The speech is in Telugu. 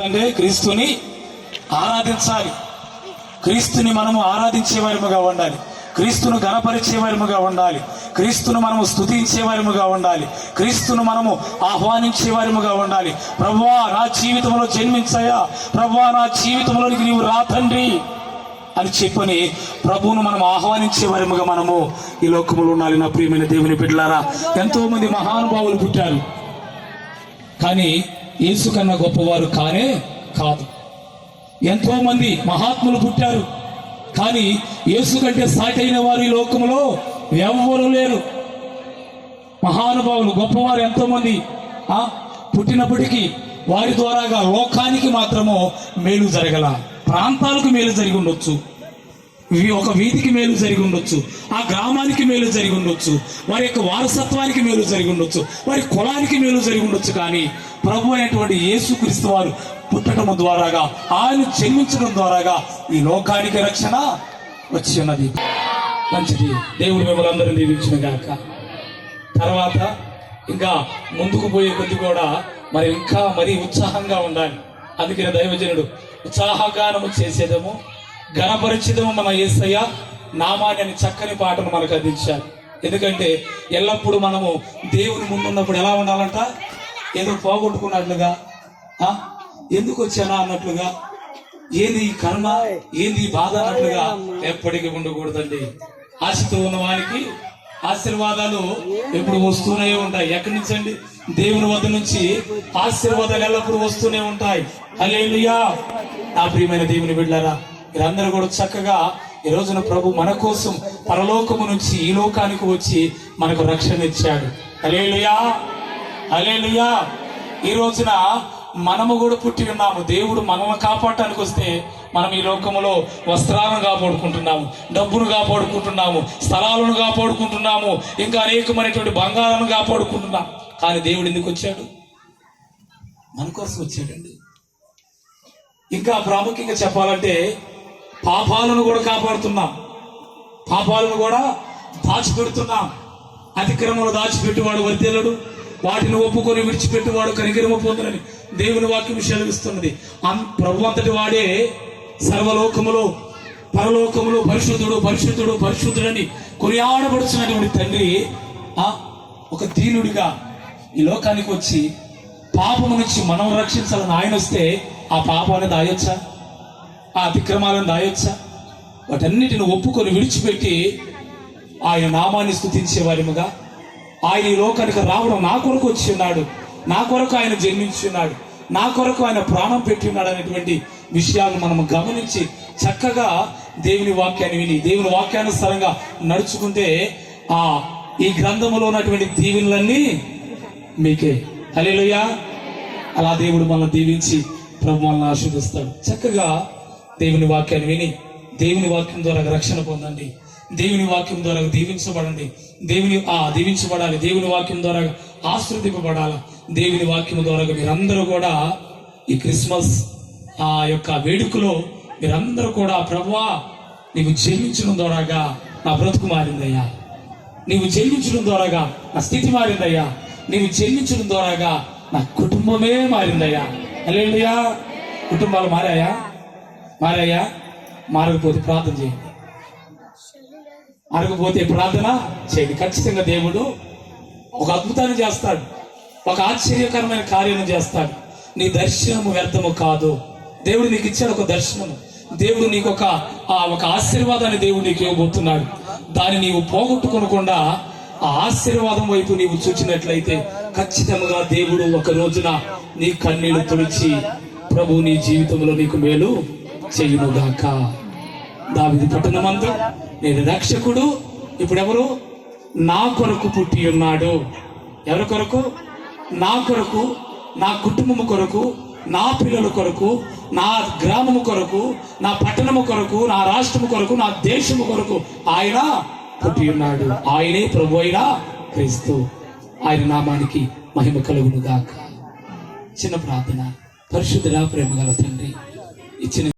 అంటే క్రీస్తుని ఆరాధించాలి. క్రీస్తుని మనము ఆరాధించేవారిముగా ఉండాలి. క్రీస్తును గణపరిచేవారిముగా ఉండాలి. క్రీస్తును మనము స్తుతించేవారిముగా ఉండాలి. క్రీస్తును మనము ఆహ్వానించేవారిముగా ఉండాలి. ప్రభువా నా జీవితంలో జన్మించాయా, ప్రభువా నా జీవితంలోనికి నీవు రా తండ్రి అని చెప్పని ప్రభువును మనం ఆహ్వానించేవారిముగా మనము ఈ లోకములో ఉండాలి. నా ప్రియమైన దేవుని బిడ్డలారా, ఎంతో మంది మహానుభావులు పుట్టారు, కానీ యేసు కన్నా గొప్పవారు కానే కాదు. ఎంతో మంది మహాత్ములు పుట్టారు, కానీ యేసు కంటే సాటైన వారు ఈ లోకంలో ఎవరు లేరు. మహానుభావులు గొప్పవారు ఎంతో మంది పుట్టినప్పటికీ వారి ద్వారాగా లోకానికి మాత్రము మేలు జరగల. ప్రాంతాలకు మేలు జరిగి ఉండొచ్చు, ఒక వీధికి మేలు జరిగి ఉండొచ్చు, ఆ గ్రామానికి మేలు జరిగి ఉండొచ్చు, వారి యొక్క వారసత్వానికి మేలు జరిగి ఉండొచ్చు, వారి కులానికి మేలు జరిగి ఉండొచ్చు. కానీ ప్రభు అయినటువంటి యేసుక్రీస్తు వారు పుట్టడం ద్వారాగా, ఆయన జన్మించడం ద్వారాగా ఈ లోకానికి రక్షణ వచ్చి ఉన్నది. మంచిది. దేవుడు మిమ్మల్ని అందరూ దీవించిన గాక. తర్వాత ఇంకా ముందుకు పోయే కొద్ది కూడా మరి ఇంకా మరీ ఉత్సాహంగా ఉండాలి. అందుకనే దైవజనుడు ఉత్సాహగానము చేసేదము ఘనపరిచితము మన యేసయ్య నామాన్ని అని చక్కని పాటను మనకు అందించారు. ఎందుకంటే ఎల్లప్పుడూ మనము దేవుని ముందున్నప్పుడు ఎలా ఉండాలంట, ఏదో పోగొట్టుకున్నట్లుగా, ఎందుకు వచ్చానా అన్నట్లుగా, ఏంది ఈ కర్మ, ఏంది ఈ బాధ అన్నట్లుగా ఎప్పటికీ ఉండకూడదండి. ఆశతో ఉన్న వారికి ఆశీర్వాదాలు ఎప్పుడు వస్తూనే ఉంటాయి. ఎక్కడి నుంచి అండి? దేవుని వద్ద నుంచి ఆశీర్వాదాలు ఎల్లప్పుడూ వస్తూనే ఉంటాయి. హల్లెలూయా. నా ప్రియమైన దేవుని బిడ్డలారా, మీరందరూ కూడా చక్కగా ఈ రోజున ప్రభు మన కోసం పరలోకము నుంచి ఈ లోకానికి వచ్చి మనకు రక్షణ ఇచ్చాడు. హల్లెలూయా, హల్లెలూయా. ఈ రోజున మనము కూడా పుట్టి ఉన్నాము. దేవుడు మనల్ని కాపాడటానికి వస్తే మనం ఈ లోకములో వస్త్రాలను కాపాడుకుంటున్నాము, డబ్బును కాపాడుకుంటున్నాము, స్థలాలను కాపాడుకుంటున్నాము, ఇంకా అనేకమైనటువంటి బంగారాలను కాపాడుకుంటున్నాం. కానీ దేవుడు ఎందుకు వచ్చాడు? మన కోసం వచ్చాడండి. ఇంకా ప్రాముఖ్యంగా చెప్పాలంటే పాపాలను కూడా కాపాడుతున్నాం, పాపాలను కూడా దాచిపెడుతున్నాం. అతిక్రమలు దాచిపెట్టువాడు వర్ధిల్లడు, వాటిని ఒప్పుకొని విడిచిపెట్టువాడు కనికరము పొందునని దేవుని వాక్యం సెలవిస్తున్నది. ప్రభు అంతటి వాడే సర్వలోకములో పరలోకములో పరిశుద్ధుడు పరిశుద్ధుడు పరిశుద్ధుడని కొనియాడబడుతున్నటువంటి తండ్రి ఒక దీనుడిగా ఈ లోకానికి వచ్చి పాపము నుంచి మనం రక్షించాలని ఆయన వస్తే ఆ పాపాన్ని దాయొచ్చా, ఆ అతిక్రమాలను దాయొచ్చా? వాటన్నిటిని ఒప్పుకొని విడిచిపెట్టి ఆయన నామాన్ని స్తుతించే వారిముగా ఆయన ఈ లోకానికి రావడం నా కొరకు వచ్చి ఉన్నాడు, నా కొరకు ఆయన జన్మించి ఉన్నాడు, నా కొరకు ఆయన ప్రాణం పెట్టి ఉన్నాడు అనేటువంటి విషయాలను మనం గమనించి చక్కగా దేవుని వాక్యాన్ని విని దేవుని వాక్యానుసారంగా నడుచుకుంటే ఈ గ్రంథములో ఉన్నటువంటి దీవెనలన్నీ మీకే. హల్లెలూయా. అలా దేవుడు మనల్ని దీవించి ప్రభు మనల్ని ఆశీర్వదిస్తాడు. చక్కగా దేవుని వాక్యాన్ని విని దేవుని వాక్యం ద్వారా రక్షణ పొందండి, దేవుని వాక్యం ద్వారా దీవించబడండి, దీవించబడాలి, దేవుని వాక్యం ద్వారా ఆశీర్వదింపబడాలి. దేవుని వాక్యం ద్వారా మీరందరూ కూడా ఈ క్రిస్మస్ యొక్క వేడుకలో మీరందరూ కూడా ప్రభువా నీవు జన్మించడం ద్వారాగా నా బ్రతుకు మారిందయ్యా, నీవు జన్మించడం ద్వారాగా నా స్థితి మారిందయ్యా, నీవు జన్మించడం ద్వారాగా నా కుటుంబమే మారిందయ్యా. హల్లెలూయా. కుటుంబాలు మారాయా? మారకపోతే ప్రార్థన చేయండి, మారకపోతే ప్రార్థన చేయండి. ఖచ్చితంగా దేవుడు ఒక అద్భుతాన్ని చేస్తాడు, ఒక ఆశ్చర్యకరమైన కార్యాన్ని చేస్తాడు. నీ దర్శనము వ్యర్థము కాదు. దేవుడు నీకు ఇచ్చాడు ఒక దర్శనము, దేవుడు నీకు ఒక ఆశీర్వాదాన్ని దేవుడు నీకు ఇవ్వబోతున్నాడు. దాన్ని నీవు పోగొట్టుకోకుండా ఆ ఆశీర్వాదం వైపు నీవు చూచినట్లయితే ఖచ్చితంగా దేవుడు ఒక రోజున నీ కన్నీళ్లు తుడిచి ప్రభు నీ జీవితంలో నీకు మేలు చేయునుగాక. దావీదు పట్టణమందు నేను రక్షకుడు ఇప్పుడెవరు? నా కొరకు పుట్టి ఉన్నాడు. ఎవరి కొరకు? నా కొరకు, నా కుటుంబము కొరకు, నా పిల్లల కొరకు, నా గ్రామము కొరకు, నా పట్టణము కొరకు, నా రాష్ట్రము కొరకు, నా దేశము కొరకు ఆయన పుట్టి ఉన్నాడు. ఆయనే ప్రభు అయిన క్రీస్తు. ఆయన నామానికి మహిమ కలుగును గాక. చిన్న ప్రార్థన. పరిశుద్ధుడా, ప్రేమగల తండ్రి, ఇచ్చిన